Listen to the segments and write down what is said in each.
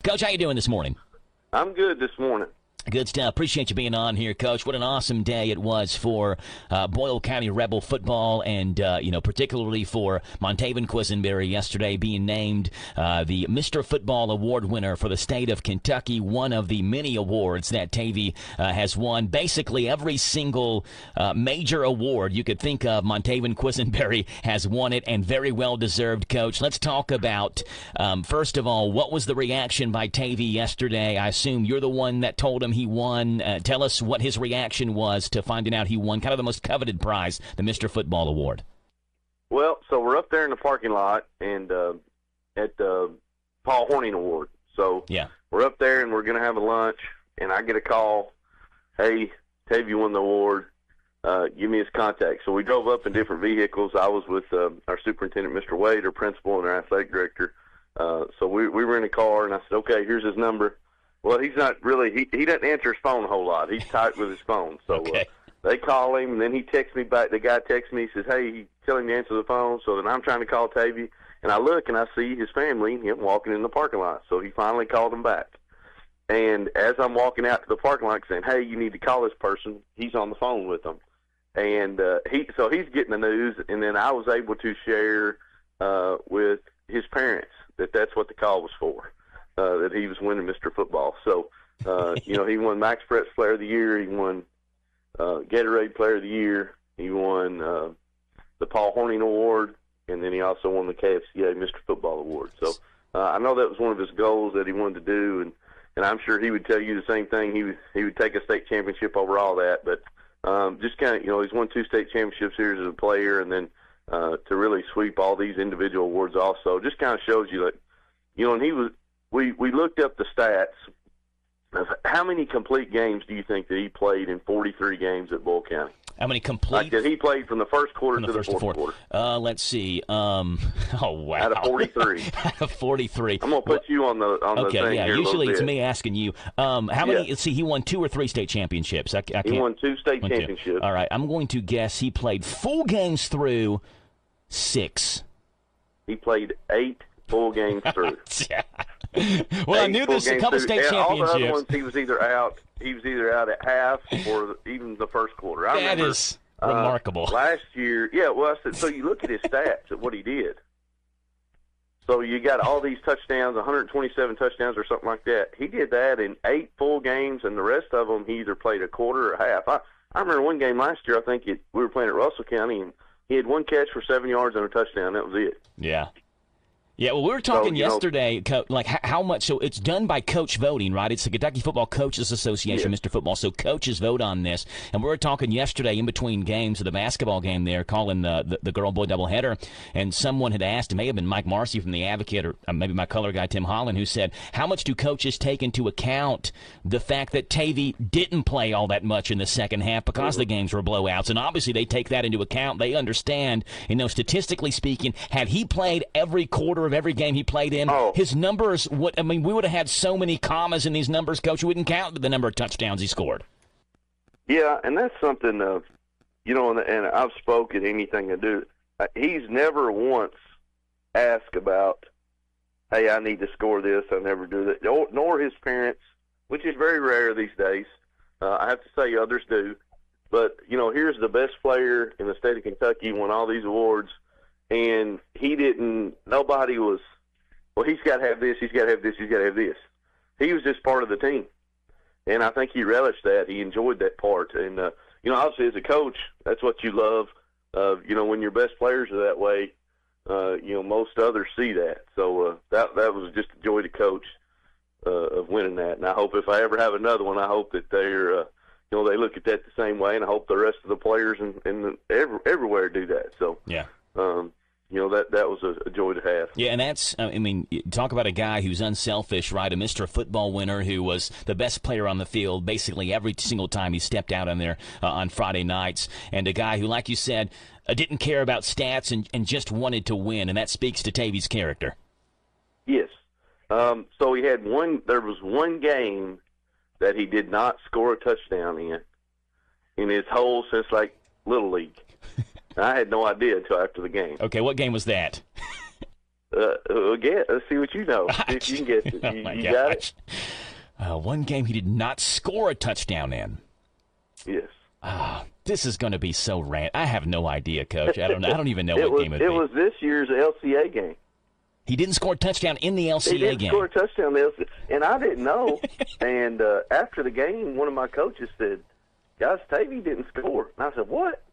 Coach, how you doing this morning? I'm good this morning. Good stuff. Appreciate you being on here, Coach. What an awesome day it was for Boyle County Rebel football and, particularly for Montavin Quisenberry yesterday being named the Mr. Football Award winner for the state of Kentucky, one of the many awards that Tavy has won. Basically, every single major award you could think of, Montavin Quisenberry has won it, and very well deserved, Coach. Let's talk about, first of all, what was the reaction by Tavy yesterday? I assume you're the one that told him he won. Tell us what his reaction was to finding out he won kind of the most coveted prize, the Mr. Football Award. Well, so we're up there in the parking lot and at the Paul Horning Award. So yeah, we're up there and we're going to have a lunch, and I get a call, hey, Tavy won the award. Give me his contact. So we drove up in different vehicles. I was with our superintendent, Mr. Wade, our principal, and our athletic director. So we were in a car, and I said, okay, here's his number. Well, he's not really he doesn't answer his phone a whole lot. He's tight with his phone. So okay. They call him, and then he texts me back. The guy texts me, he says, hey, tell him to answer the phone. So then I'm trying to call Tavy, and I look, and I see his family and him walking in the parking lot. So he finally called him back. And as I'm walking out to the parking lot saying, hey, you need to call this person, he's on the phone with them. And he's getting the news, and then I was able to share with his parents that that's what the call was for. That he was winning Mr. Football. So, he won Max Pretz Player of the Year. He won Gatorade Player of the Year. He won the Paul Horning Award, and then he also won the KFCA Mr. Football Award. So I know that was one of his goals that he wanted to do, and I'm sure he would tell you the same thing. He would take a state championship over all that, but just kind of, he's won 2 state championships here as a player, and then to really sweep all these individual awards also just kind of shows you that, and he was. We looked up the stats of how many complete games do you think that he played in 43 games at Boyle County? How many complete? Like that he played from the first quarter to the fourth quarter. Let's see. Oh, wow. Out of 43. Out of 43. I'm going to put you on the okay, thing yeah. here. Usually it's me asking you. How many? Let's see. He won 2 or 3 state championships. He won 2 state championships. All right. I'm going to guess he played full games through 6. He played 8 full games through. Well, I knew this a couple state championships. All the other ones, he was either out at half or even the first quarter. That is remarkable. Last year, so you look at his stats at what he did. So you got all these touchdowns, 127 touchdowns or something like that. He did that in 8 full games, and the rest of them he either played a quarter or half. I remember one game last year. I think we were playing at Russell County, and he had 1 catch for 7 yards and a touchdown. That was it. Yeah. Yeah, well, we were talking yesterday, like how much. So it's done by coach voting, right? It's the Kentucky Football Coaches Association, Mr. Football. So coaches vote on this. And we were talking yesterday in between games of the basketball game there, calling the girl-boy doubleheader. And someone had asked, it may have been Mike Marcy from the Advocate, or maybe my color guy, Tim Holland, who said, how much do coaches take into account the fact that Tavy didn't play all that much in the second half because the games were blowouts? And obviously they take that into account. They understand, statistically speaking, had he played every quarter of every game he played in, his numbers we would have had so many commas in these numbers, Coach, you wouldn't count the number of touchdowns he scored. Yeah, and that's something of, and I've spoken anything I do. He's never once asked about, hey, I need to score this, I never do that, nor his parents, which is very rare these days. I have to say others do. But, here's the best player in the state of Kentucky, won all these awards, and nobody was, well, he's got to have this, he's got to have this, he's got to have this. He was just part of the team. And I think he relished that. He enjoyed that part. And, obviously as a coach, that's what you love. When your best players are that way, most others see that. So that was just a joy to coach of winning that. And I hope if I ever have another one, I hope that they're, they look at that the same way. And I hope the rest of the players and everywhere do that. So, yeah. That was a joy to have. Yeah, and that's, talk about a guy who's unselfish, right? A Mr. Football winner who was the best player on the field basically every single time he stepped out on there on Friday nights. And a guy who, like you said, didn't care about stats and just wanted to win. And that speaks to Tavy's character. Yes. So there was one game that he did not score a touchdown in his whole, since Little League. I had no idea until after the game. Okay, what game was that? Let's see what you know. See if you can guess it. You got it? One game he did not score a touchdown in. Yes. This is going to be so rant. I have no idea, Coach. I don't even know what game it was. It was this year's LCA game. He didn't score a touchdown in the LCA game. He didn't score a touchdown in the LCA, and I didn't know. And after the game, one of my coaches said, "Guys, Tavy didn't score." And I said, "What?"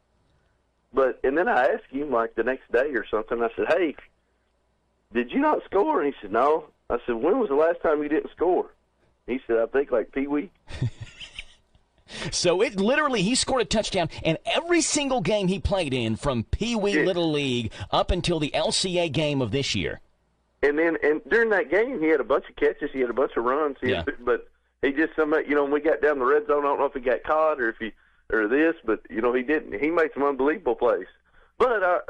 And then I asked him like the next day or something. I said, "Hey, did you not score?" And he said, "No." I said, "When was the last time you didn't score?" He said, "I think like Pee Wee." So it literally, he scored a touchdown in every single game he played in from Pee Wee Little League up until the LCA game of this year. And during that game, he had a bunch of catches, he had a bunch of runs, but he just when we got down the red zone, I don't know if he got caught or but he didn't. He made some unbelievable plays. But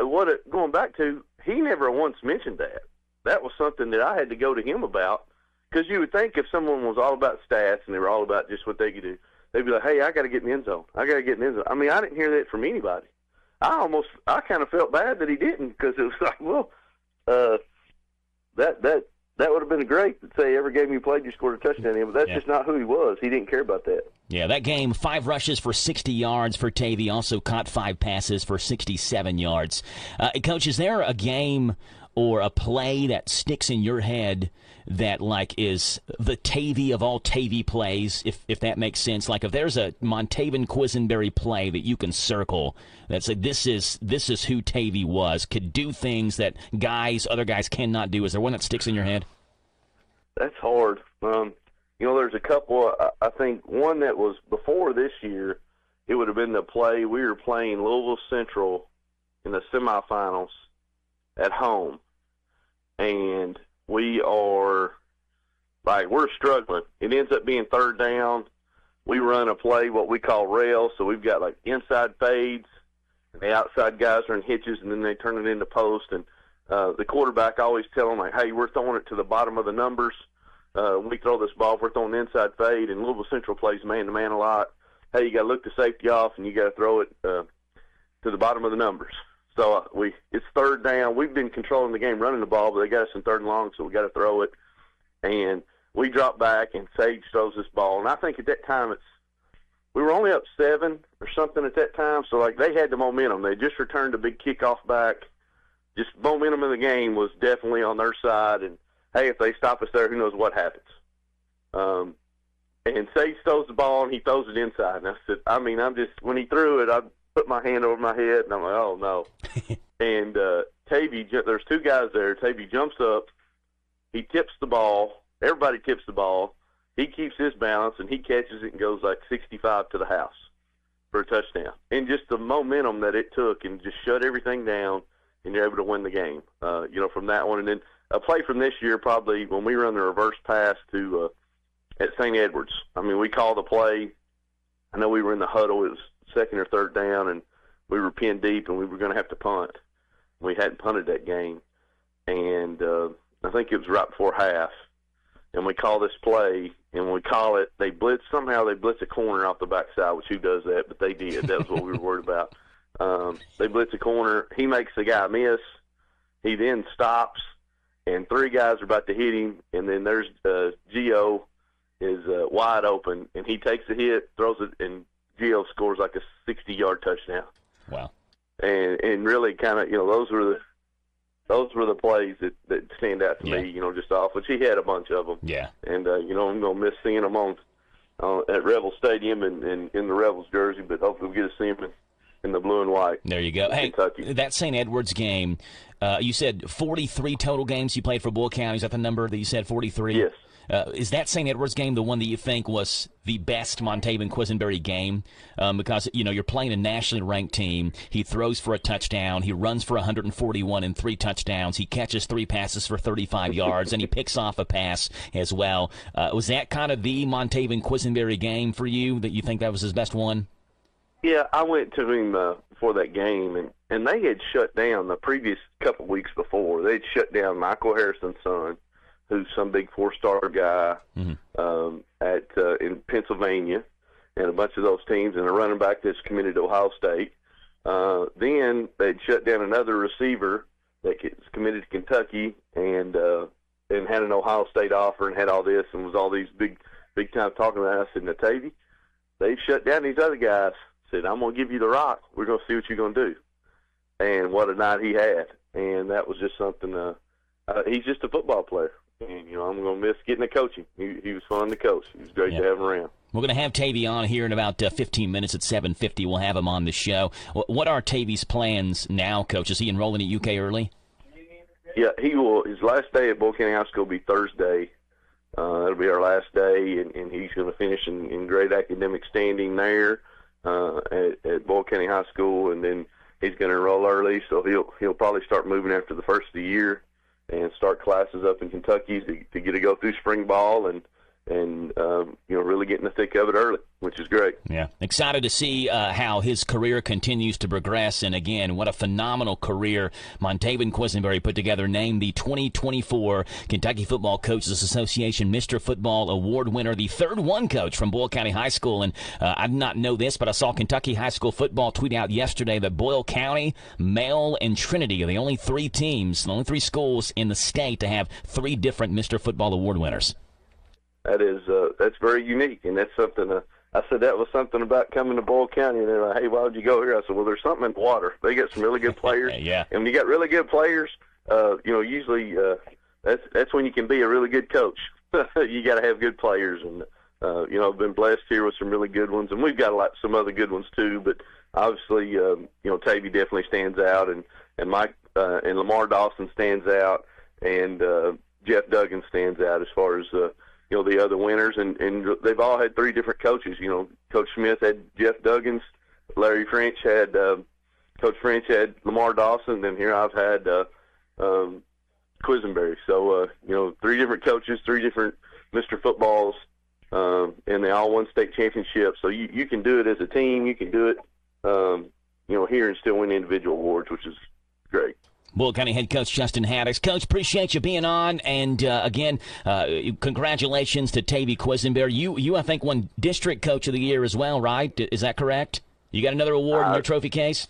going back to, he never once mentioned that. That was something that I had to go to him about, because you would think if someone was all about stats and they were all about just what they could do, they'd be like, "Hey, I got to get in the end zone. I got to get in the end zone." I mean, I didn't hear that from anybody. I kind of felt bad that he didn't, because it was like, well, that would have been great to say every game you played you scored a touchdown in, but that's just not who he was. He didn't care about that. Yeah, that game, 5 rushes for 60 yards for Tavy, also caught 5 passes for 67 yards. Coach, is there a game or a play that sticks in your head that, like, is the Tavy of all Tavy plays, if that makes sense? Like, if there's a Montavin Quisenberry play that you can circle that's like, this is who Tavy was, could do things that other guys cannot do, is there one that sticks in your head? That's hard. There's a couple. I think one that was before this year, it would have been the play we were playing Louisville Central in the semifinals at home. And we're struggling. It ends up being third down. We run a play, what we call rail. So we've got like inside fades, and the outside guys are in hitches, and then they turn it into post. And the quarterback always tell them, like, "Hey, we're throwing it to the bottom of the numbers. We throw this ball, we're throwing the inside fade." And Louisville Central plays man-to-man a lot. Hey, you got to look the safety off, and you got to throw it to the bottom of the numbers. So it's third down. We've been controlling the game running the ball, but they got us in third and long, so we got to throw it. And we drop back, and Sage throws this ball. And I think at that time we were only up 7 or something at that time, so like they had the momentum. They just returned a big kickoff back. Just momentum in the game was definitely on their side. And hey, if they stop us there, who knows what happens? And Sage throws the ball, and he throws it inside. And I said, when he threw it, I put my hand over my head, and I'm like, "Oh, no." And Tavy, there's 2 guys there. Tavy jumps up. He tips the ball. Everybody tips the ball. He keeps his balance, and he catches it and goes like 65 to the house for a touchdown. And just the momentum that it took and just shut everything down, and you're able to win the game, from that one. And then a play from this year, probably when we run the reverse pass to at St. Edwards. I mean, we called the play. I know we were in the huddle. It was second or third down, and we were pinned deep, and we were going to have to punt. We hadn't punted that game, and I think it was right before half. And we call this play, and when we call it, they blitz a corner off the backside, which who does that? But they did. That was what we were worried about. They blitz a corner. He makes the guy miss. He then stops, and 3 guys are about to hit him, and then there's Gio is wide open, and he takes a hit, throws it, and Gio scores like a 60-yard touchdown. Wow. And really kind of, those were the plays that stand out to me, just off, which he had a bunch of them. Yeah. And, I'm going to miss seeing them at Rebel Stadium and in the Rebels jersey, but hopefully we get to see them in the blue and white. There you go. Hey, Kentucky. That St. Edwards game, you said 43 total games you played for Boyle County. Is that the number that you said, 43? Yes. Is that St. Edwards game the one that you think was the best Montavin Quisenberry game? Because, you're playing a nationally ranked team. He throws for a touchdown. He runs for 141 and 3 touchdowns. He catches 3 passes for 35 yards, and he picks off a pass as well. Was that kind of the Montavin Quisenberry game for you, that you think that was his best one? Yeah, I went to him for that game, and they had shut down the previous couple weeks before. They'd shut down Michael Harrison's son, who's some big 4-star guy in Pennsylvania, and a bunch of those teams, and a running back that's committed to Ohio State. Then they'd shut down another receiver that was committed to Kentucky and had an Ohio State offer and had all this and was all these big time talking about it. I said, Tavy, they've shut down these other guys. I said, I'm going to give you the rock. We're going to see what you're going to do. And what a night he had. And that was just something, he's just a football player. And, I'm going to miss getting to coach him. He was fun to coach. He was great to have him around. We're going to have Tavy on here in about 15 minutes at 7:50. We'll have him on the show. What are Tavy's plans now, Coach? Is he enrolling at UK early? Yeah, he will. His last day at Boyle County High School will be Thursday. That'll be our last day, and he's going to finish in great academic standing there at Boyle County High School, and then he's going to enroll early, so he'll probably start moving after the first of the year and start classes up in Kentucky to get to go through spring ball and really get in the thick of it early, which is great. Yeah, excited to see how his career continues to progress. And again, what a phenomenal career Montavin Quisenberry put together, named the 2024 Kentucky Football Coaches Association Mr. Football Award winner, the third one coach from Boyle County High School. And I did not know this, but I saw Kentucky High School football tweet out yesterday that Boyle County, Male, and Trinity are the only three teams, the only three schools in the state to have three different Mr. Football Award winners. That's very unique, and that's something. I said that was something about coming to Boyle County, and they're like, "Hey, why would you go here?" I said, "Well, there's something in the water. They got some really good players, yeah. And when you got really good players, usually that's when you can be a really good coach. You got to have good players, and I've been blessed here with some really good ones, and we've got some other good ones too. But obviously, Tavy definitely stands out, and Mike and Lamar Dawson stands out, and Jeff Duggan stands out as far as the other winners, and they've all had three different coaches. Coach Smith had Jeff Duggins, Larry French had Coach French had Lamar Dawson, and then here I've had Quisenberry. So three different coaches, three different Mr. Footballs, and they all won state championships. So you can do it as a team. You can do it, here and still win individual awards, which is great. Boyle County head coach Justin Haddix. Coach, appreciate you being on, and again, congratulations to Tavy Quisenberry. You, I think, won District Coach of the Year as well, right? Is that correct? You got another award in your trophy case?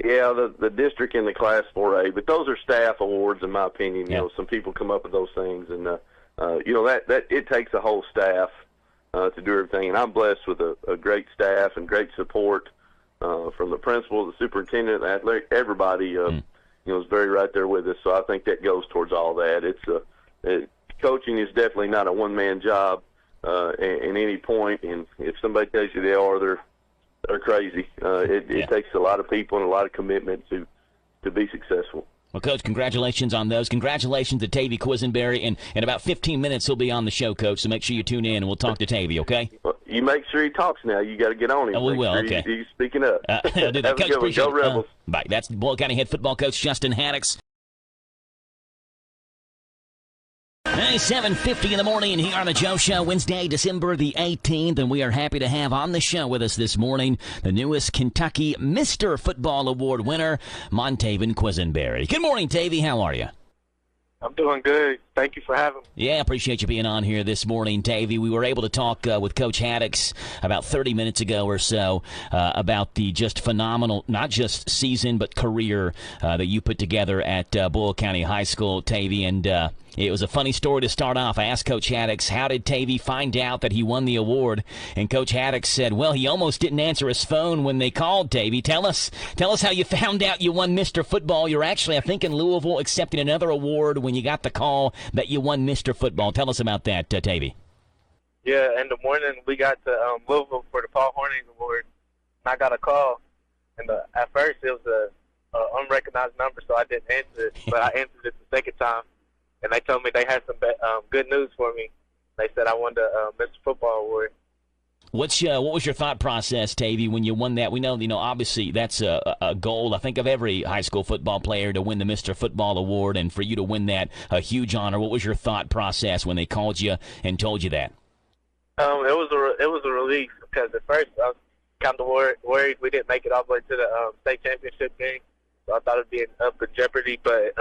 Yeah, the district in the Class 4A, but those are staff awards, in my opinion. Yeah. Some people come up with those things, and that it takes a whole staff to do everything. And I'm blessed with a great staff and great support from the principal, the superintendent, the athletic, everybody. Is very right there with us. So I think that goes towards all that. Coaching is definitely not a one-man job in any point, and if somebody tells you they are, they're crazy. It takes a lot of people and a lot of commitment to be successful. Well, Coach, congratulations on those. Congratulations to Tavy Quisenberry. And in about 15 minutes, he'll be on the show, Coach, so make sure you tune in, and we'll talk to Tavy, okay? Well, you make sure he talks now. You got to get on him. Oh, we will, okay. He's speaking up. I'll do that. Have Coach, a good one. Go Rebels. Bye. That's Boyle County head football coach Justin Haddix. Hey, 7:50 in the morning here on the Joe Show, Wednesday, December the 18th, and we are happy to have on the show with us this morning the newest Kentucky Mr. Football Award winner, Montavin Quisenberry. Good morning, Tavy. How are you? I'm doing good. Thank you for having me. Yeah, appreciate you being on here this morning, Tavy. We were able to talk with Coach Haddix about 30 minutes ago or so about the just phenomenal, not just season, but career that you put together at Boyle County High School, Tavy, and it was a funny story to start off. I asked Coach Haddix, how did Tavy find out that he won the award? And Coach Haddix said, well, he almost didn't answer his phone when they called, Tavy. Tell us how you found out you won Mr. Football. You're actually, I think, in Louisville accepting another award when you got the call that you won Mr. Football. Tell us about that, Tavy. Yeah, in the morning we got to Louisville for the Paul Hornings Award. I got a call, and at first it was a unrecognized number, so I didn't answer it. But I answered it the second time, and they told me they had some good news for me. They said I won the Mr. Football Award. What was your thought process, Tavy, when you won that? We know, obviously that's a goal, I think, of every high school football player to win the Mr. Football Award, and for you to win that, a huge honor. What was your thought process when they called you and told you that? It was a relief, because at first I was kind of worried we didn't make it all the way to the state championship game, so I thought it'd be up in jeopardy. But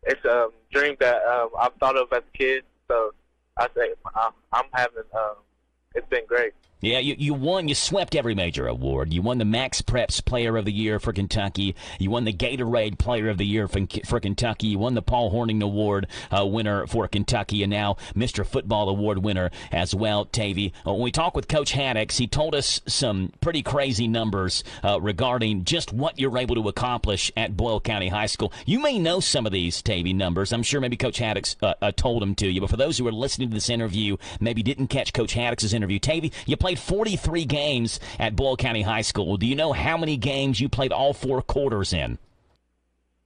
it's a dream that I've thought of as a kid, so I say I'm having. It's been great. Yeah, you won. You swept every major award. You won the Max Preps Player of the Year for Kentucky. You won the Gatorade Player of the Year for Kentucky. You won the Paul Hornung Award winner for Kentucky, and now Mr. Football Award winner as well, Tavy. When we talked with Coach Haddix, he told us some pretty crazy numbers regarding just what you're able to accomplish at Boyle County High School. You may know some of these, Tavy, numbers. I'm sure maybe Coach Haddix told them to you, but for those who are listening to this interview, maybe didn't catch Coach Haddix's interview, Tavy, you played 43 games at Boyle County High School. Do you know how many games you played all 4 quarters in?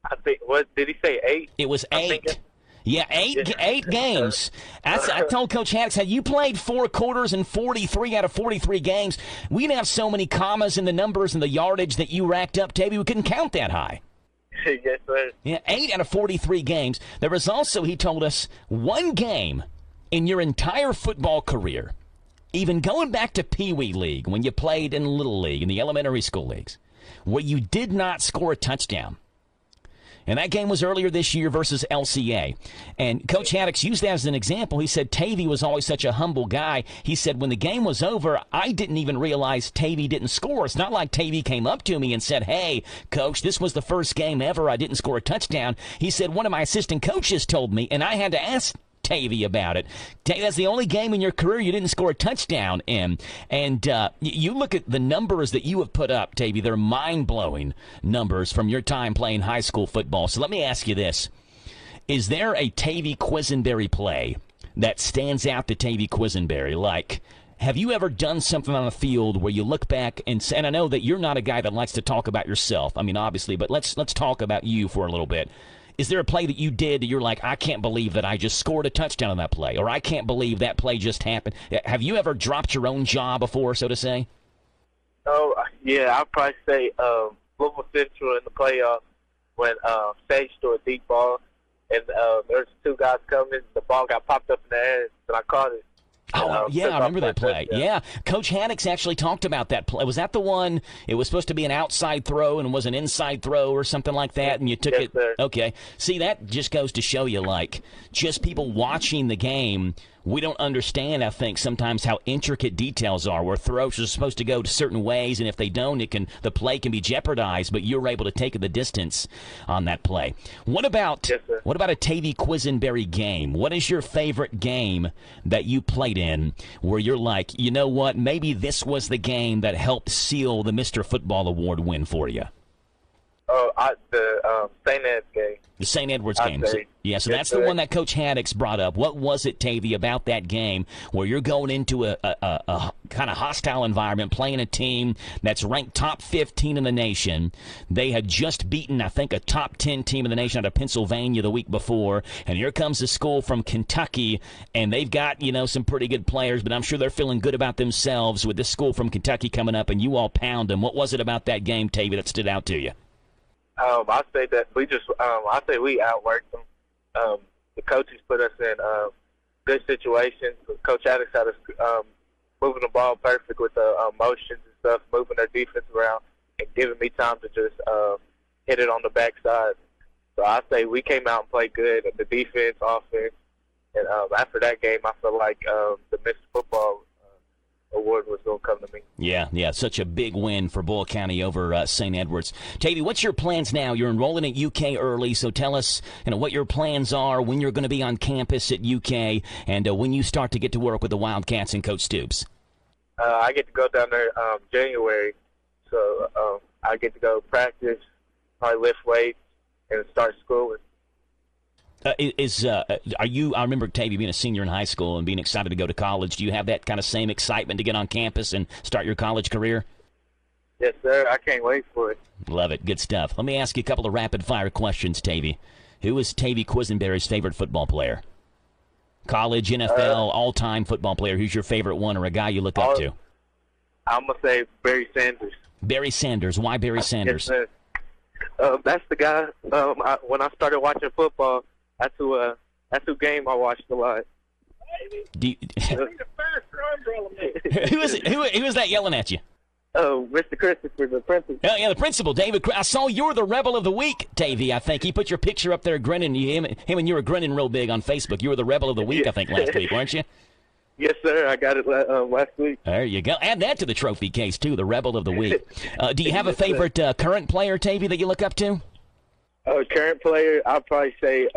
I think, what did he say, 8? It was 8. Yeah, eight games. I told Coach Haddix, had you played 4 quarters in 43 out of 43 games, we'd have so many commas in the numbers and the yardage that you racked up, Tavy, we couldn't count that high. Yes, sir. Yeah, 8 out of 43 games. There was also, he told us, 1 game in your entire football career, even going back to Pee Wee League, when you played in Little League, in the elementary school leagues, where you did not score a touchdown. And that game was earlier this year versus LCA. And Coach Haddix used that as an example. He said Tavy was always such a humble guy. He said when the game was over, I didn't even realize Tavy didn't score. It's not like Tavy came up to me and said, hey, Coach, this was the first game ever I didn't score a touchdown. He said one of my assistant coaches told me, and I had to ask Tavy about it. That's the only game in your career you didn't score a touchdown in. And you look at the numbers that you have put up, Tavy. They're mind-blowing numbers from your time playing high school football. So let me ask you this. Is there a Tavy Quisenberry play that stands out to Tavy Quisenberry? Like, have you ever done something on the field where you look back and say, and I know that you're not a guy that likes to talk about yourself. I mean, obviously, but let's talk about you for a little bit. Is there a play that you did that you're like, I can't believe that I just scored a touchdown on that play, or I can't believe that play just happened? Have you ever dropped your own jaw before, so to say? Oh, yeah, I'd probably say Louisville Central in the playoffs when Sage threw a deep ball, and there's 2 guys coming. The ball got popped up in the air, and I caught it. Oh, yeah, I remember that play. Yeah, Coach Haddix actually talked about that play. Was that the one, it was supposed to be an outside throw and was an inside throw or something like that, and you took it? Sir. Okay. See, that just goes to show you, like, just people watching the game, we don't understand, I think, sometimes how intricate details are, where throws are supposed to go to certain ways, and if they don't, the play can be jeopardized, but you're able to take the distance on that play. What about a Tavy Quisenberry game? What is your favorite game that you played in where you're like, you know what, maybe this was the game that helped seal the Mr. Football Award win for you? The St. Ed's game. The St. Edward's game. So that's the one that Coach Haddix brought up. What was it, Tavy, about that game where you're going into a kind of hostile environment, playing a team that's ranked top 15 in the nation? They had just beaten, I think, a top 10 team in the nation out of Pennsylvania the week before, and here comes a school from Kentucky, and they've got, some pretty good players, but I'm sure they're feeling good about themselves with this school from Kentucky coming up, and you all pound them. What was it about that game, Tavy, that stood out to you? I say that we outworked them. The coaches put us in good situations. Coach Haddix had us moving the ball perfect with the motions and stuff, moving their defense around and giving me time to just hit it on the backside. So I say we came out and played good at the defense, offense, and after that game, I felt like the Mr. Football Award was going to come to me. Yeah, such a big win for Boyle County over St. Edward's. Tavy, what's your plans now? You're enrolling at UK early, so tell us what your plans are, when you're going to be on campus at UK, and when you start to get to work with the Wildcats and Coach Stoops. I get to go down there January, so I get to go practice, probably lift weights, and start schooling. Are you? I remember Tavy being a senior in high school and being excited to go to college. Do you have that kind of same excitement to get on campus and start your college career? Yes, sir. I can't wait for it. Love it. Good stuff. Let me ask you a couple of rapid-fire questions, Tavy. Who is Tavy Quisenberry's favorite football player? College, NFL, all-time football player. Who's your favorite one, or a guy you look up to? I'm gonna say Barry Sanders. Barry Sanders. Why Barry Sanders? Yes, sir. That's the guy. When I started watching football, that's who game I watched a lot. Who is it? Who is that yelling at you? Oh, Mr. Christopher, the principal. Oh, yeah, the principal, David. I saw you were the Rebel of the Week, Davey, I think. He put your picture up there grinning. Him and you were grinning real big on Facebook. You were the Rebel of the Week, I think, last week, weren't you? Yes, sir. I got it last week. There you go. Add that to the trophy case, too, the Rebel of the Week. Do you have a favorite current player, Tavy, that you look up to? Current player, I'd probably say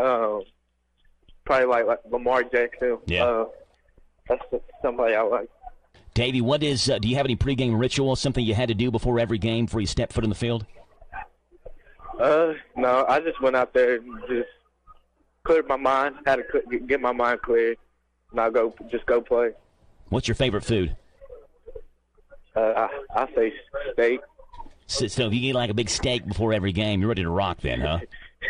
probably like Lamar Jackson. Yeah. That's somebody I like. Tavy, what is? Do you have any pregame ritual, something you had to do before every game before you step foot in the field? No, I just went out there and just cleared my mind, had to get my mind clear, and I'll go play. What's your favorite food? I say steak. So if you eat like a big steak before every game, you're ready to rock then, huh?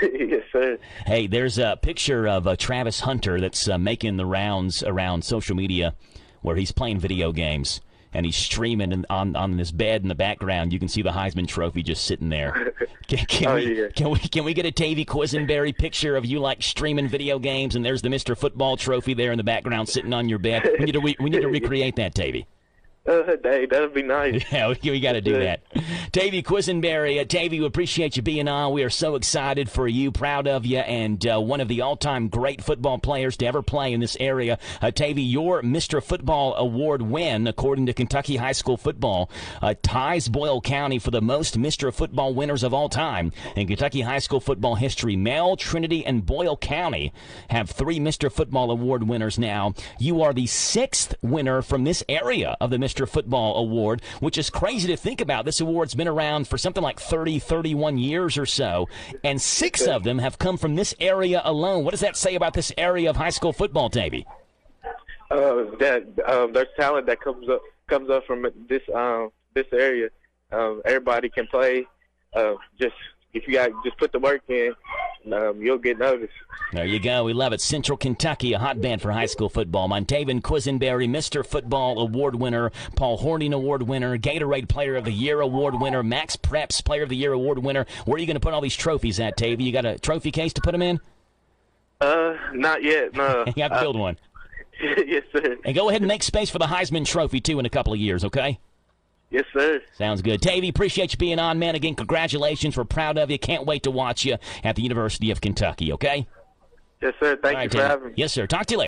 Yes, sir. Hey, there's a picture of Travis Hunter that's making the rounds around social media where he's playing video games, and he's streaming on this bed in the background. You can see the Heisman Trophy just sitting there. Can we get a Tavy Quisenberry picture of you like streaming video games, and there's the Mr. Football Trophy there in the background sitting on your bed? We need to recreate that, Tavy. Dave, that would be nice. Yeah, we got to do that. Tavy Quisenberry, Tavy, we appreciate you being on. We are so excited for you, proud of you, and one of the all-time great football players to ever play in this area. Tavy, your Mr. Football Award win, according to Kentucky High School Football, ties Boyle County for the most Mr. Football winners of all time. In Kentucky High School football history, Mel, Trinity, and Boyle County have 3 Mr. Football Award winners now. You are the 6th winner from this area of the Mr. Football Award, which is crazy to think about. This award's been around for something like 31 years or so, and 6 of them have come from this area alone. What does that say about this area of high school football, Tavy? There's talent that comes up from this area. Everybody can play. If you just put the work in, you'll get noticed. There you go. We love it. Central Kentucky, a hotbed for high school football. Montavin, Quisenberry, Mr. Football Award winner, Paul Horning Award winner, Gatorade Player of the Year Award winner, Max Preps Player of the Year Award winner. Where are you going to put all these trophies at, Tavy? You got a trophy case to put them in? Not yet, no. You have to build one. Yes, sir. And go ahead and make space for the Heisman Trophy, too, in a couple of years, okay? Yes, sir. Sounds good. Tavy, appreciate you being on, man. Again, congratulations. We're proud of you. Can't wait to watch you at the University of Kentucky, okay? Yes, sir. Thank you for having me. Yes, sir. Talk to you later.